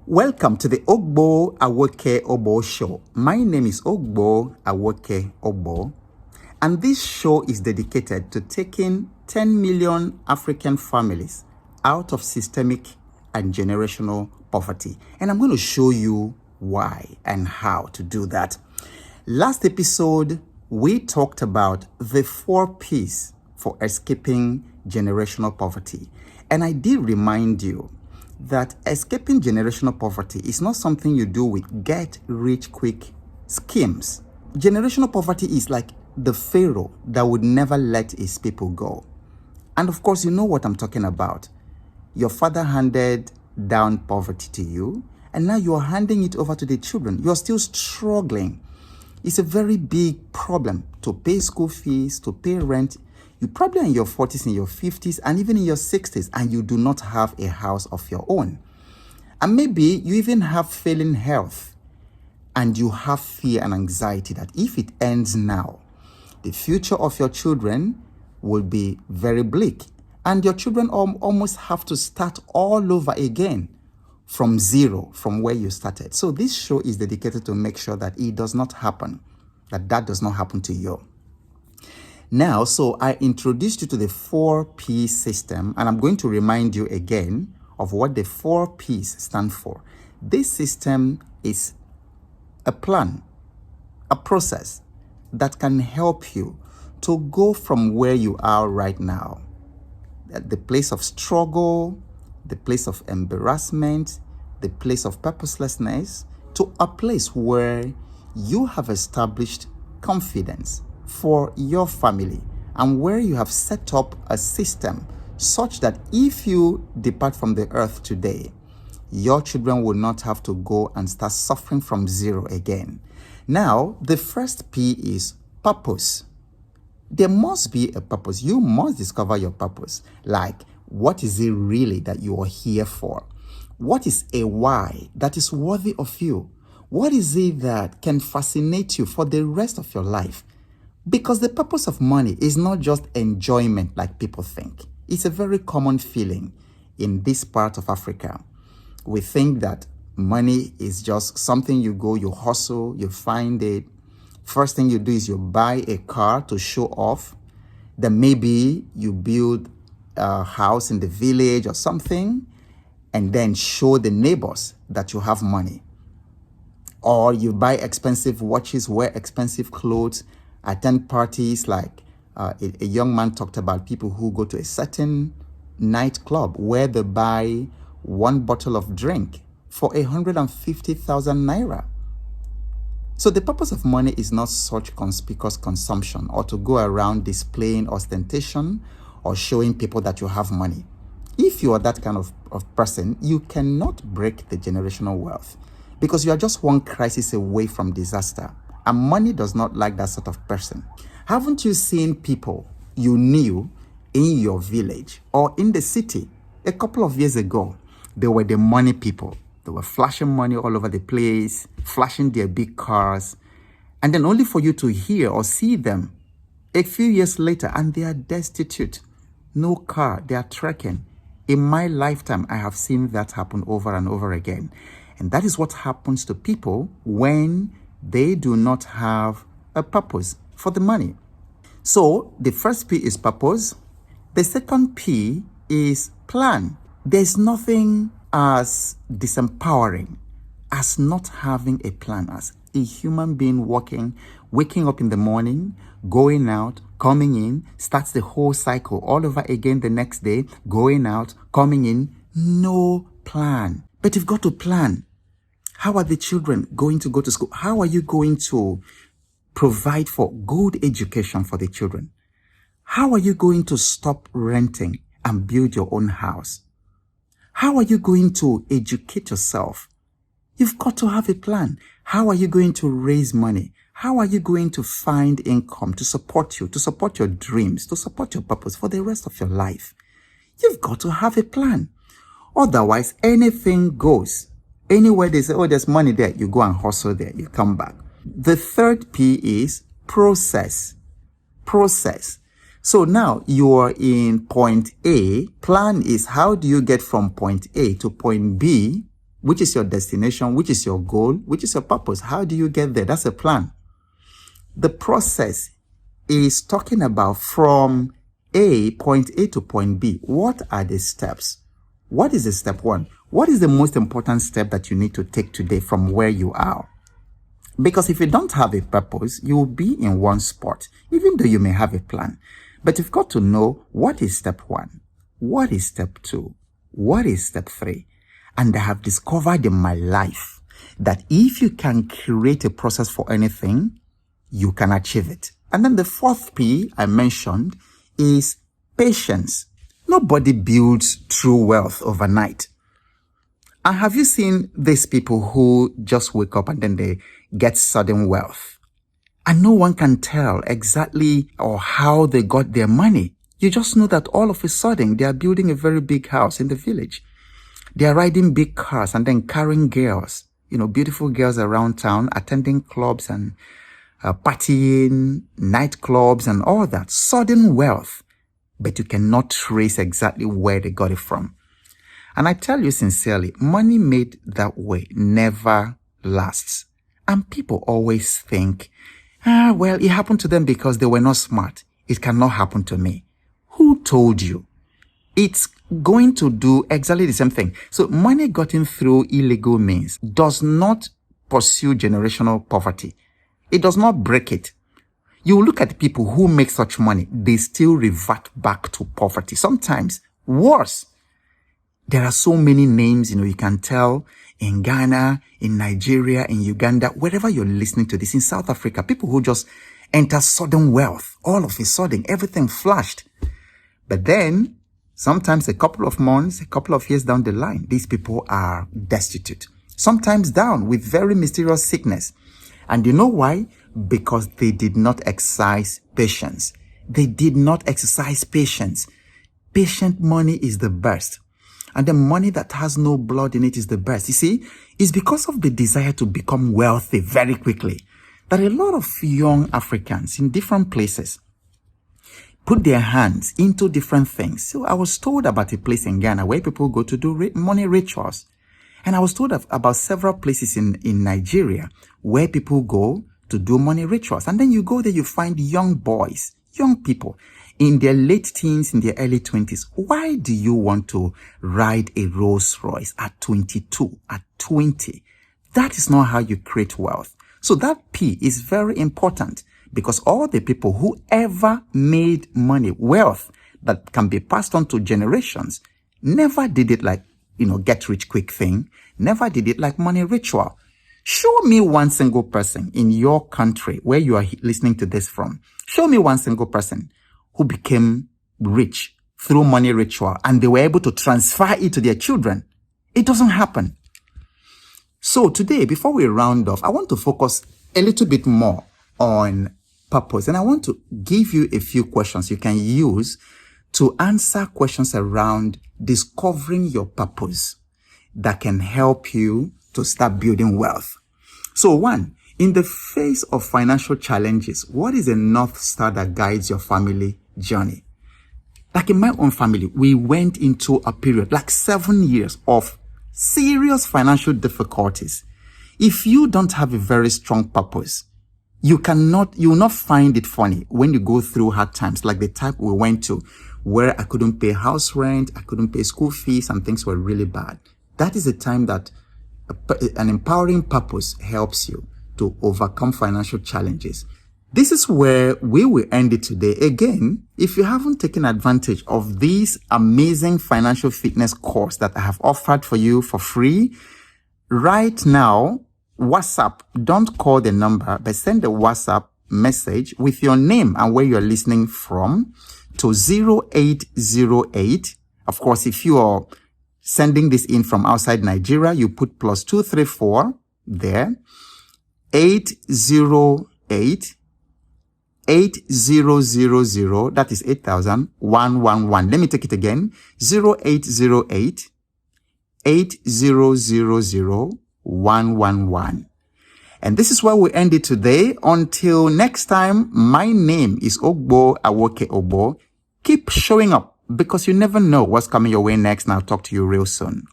Welcome to the Ogbo Awoke Obo show. My name is Ogbo Awoke Obo, and this show is dedicated to taking 10 million African families out of systemic and generational poverty. And I'm going to show you why and how to do that. Last episode, we talked about the 4 P's for escaping generational poverty. And I did remind you that escaping generational poverty is not something you do with get-rich-quick schemes. Generational poverty is like the Pharaoh that would never let his people go. And of course, you know what I'm talking about. Your father handed down poverty to you, and now you're handing it over to the children. You're still struggling. It's a very big problem to pay school fees, to pay rent. You probably are in your 40s, in your 50s, and even in your 60s, and you do not have a house of your own. And maybe you even have failing health, and you have fear and anxiety that if it ends now, the future of your children will be very bleak. And your children almost have to start all over again from zero, from where you started. So this show is dedicated to make sure that it does not happen, that does not happen to you. Now, so I introduced you to the 4P system, and I'm going to remind you again of what the 4 P's stand for. This system is a plan, a process that can help you to go from where you are right now, the place of struggle, the place of embarrassment, the place of purposelessness, to a place where you have established confidence for your family, and where you have set up a system such that if you depart from the earth today, your children will not have to go and start suffering from zero again. Now, the first P is purpose. There must be a purpose. You must discover your purpose. Like, what is it really that you are here for? What is a why that is worthy of you? What is it that can fascinate you for the rest of your life? Because the purpose of money is not just enjoyment like people think. It's a very common feeling in this part of Africa. We think that money is just something you go, you hustle, you find it. First thing you do is you buy a car to show off. Then maybe you build a house in the village or something, and then show the neighbors that you have money. Or you buy expensive watches, wear expensive clothes, attend parties. Like a young man talked about people who go to a certain nightclub where they buy one bottle of drink for 150,000 naira. So the purpose of money is not such conspicuous consumption or to go around displaying ostentation or showing people that you have money. If you are that kind of person, you cannot break the generational wealth, because you are just one crisis away from disaster. And money does not like that sort of person. Haven't you seen people you knew in your village or in the city a couple of years ago? They were the money people. They were flashing money all over the place, flashing their big cars. And then only for you to hear or see them a few years later, and they are destitute. No car, they are trekking. In my lifetime, I have seen that happen over and over again. And that is what happens to people when they do not have a purpose for the money. So the first P is purpose. The second P is plan. There's nothing as disempowering as not having a plan, as a human being waking up in the morning, going out, coming in, starts the whole cycle all over again the next day, going out, coming in, no plan. But you've got to plan. How are the children going to go to school? How are you going to provide for good education for the children? How are you going to stop renting and build your own house? How are you going to educate yourself? You've got to have a plan. How are you going to raise money? How are you going to find income to support you, to support your dreams, to support your purpose for the rest of your life? You've got to have a plan. Otherwise, anything goes. Anywhere they say, oh, there's money there, you go and hustle there, you come back. The third P is process. Process. So now you are in point A. Plan is how do you get from point A to point B which is your destination, which is your goal, which is your purpose. How do you get there? That's a plan. The process is talking about from point A to point B. What are the steps? What is the step one? What is the most important step that you need to take today from where you are? Because if you don't have a purpose, you will be in one spot, even though you may have a plan. But you've got to know what is step one, what is step two, what is step three. And I have discovered in my life that if you can create a process for anything, you can achieve it. And then the fourth P I mentioned is patience. Nobody builds true wealth overnight. And have you seen these people who just wake up and then they get sudden wealth? And no one can tell exactly or how they got their money. You just know that all of a sudden they are building a very big house in the village. They are riding big cars and then carrying girls, beautiful girls around town, attending clubs and partying, nightclubs and all that. Sudden wealth. But you cannot trace exactly where they got it from. And I tell you sincerely, money made that way never lasts. And people always think, well, it happened to them because they were not smart. It cannot happen to me. Who told you? It's going to do exactly the same thing. So money gotten through illegal means does not pursue generational poverty. It does not break it. You look at people who make such money, they still revert back to poverty. Sometimes worse. There are so many names, you can tell in Ghana, in Nigeria, in Uganda, wherever you're listening to this, in South Africa, people who just enter sudden wealth. All of a sudden, everything flashed. But then, sometimes a couple of months, a couple of years down the line, these people are destitute. Sometimes down with very mysterious sickness. And you know why? Because they did not exercise patience. They did not exercise patience. Patient money is the best. And the money that has no blood in it is the best. You see, it's because of the desire to become wealthy very quickly that a lot of young Africans in different places put their hands into different things. So I was told about a place in Ghana where people go to do money rituals. And I was told about several places in Nigeria where people go to do money rituals. And then you go there, you find young boys, young people in their late teens, in their early 20s. Why do you want to ride a Rolls Royce at 22, at 20? That is not how you create wealth. So that P is very important because all the people who ever made money, wealth that can be passed on to generations, never did it like, get rich quick thing, never did it like money ritual. Show me one single person in your country where you are listening to this from. Show me one single person who became rich through money ritual and they were able to transfer it to their children. It doesn't happen. So today, before we round off, I want to focus a little bit more on purpose. And I want to give you a few questions you can use to answer questions around discovering your purpose that can help you to start building wealth. So one, in the face of financial challenges, what is the North Star that guides your family journey? Like in my own family, we went into a period like 7 years of serious financial difficulties. If you don't have a very strong purpose, you will not find it funny when you go through hard times like the type we went to where I couldn't pay house rent, I couldn't pay school fees, and things were really bad. That is a time that an empowering purpose helps you to overcome financial challenges. This is where we will end it today. Again, if you haven't taken advantage of this amazing financial fitness course that I have offered for you for free, right now, WhatsApp, don't call the number, but send a WhatsApp message with your name and where you're listening from to 0808. Of course, if you are sending this in from outside Nigeria, you put +234 there, 808 8000, that is 8,111. Let me take it again, 0808 8000 And this is where we end it today. Until next time, my name is Ogbo Awoke Ogbo. Keep showing up because you never know what's coming your way next, and I'll talk to you real soon.